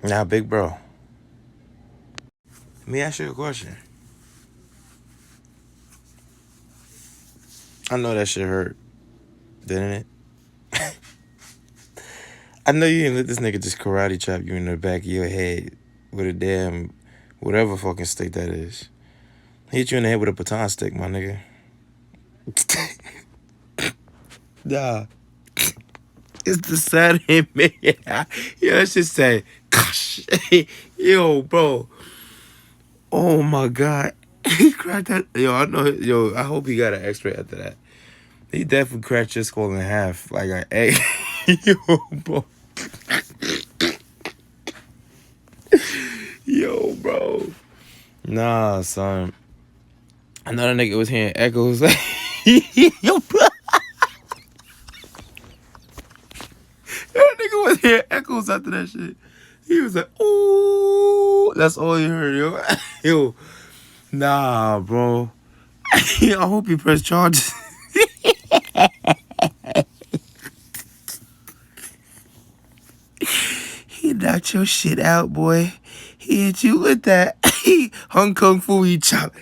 Now, big bro, let me ask you a question. I know that shit hurt, didn't it? I know you didn't let this nigga just karate chop you in the back of your head with a damn whatever fucking stick that is. Hit you in the head with a baton stick, my nigga. Nah. It's the Saturday, man. Yo, let's just say, gosh. Yo, bro. Oh my God. He cracked that. Yo, I know. Yo, I hope he got an x-ray after that. He definitely cracked your skull in half. Like an egg. Yo, bro. Yo, bro. Nah, son. Another nigga was hearing echoes. Yo, bro. That nigga was hearing echoes after that shit. He was like, ooh. That's all you heard, yo. Yo. Nah, bro. I hope you press charges. He knocked your shit out, boy. He hit you with that. Hong Kong Fu chop.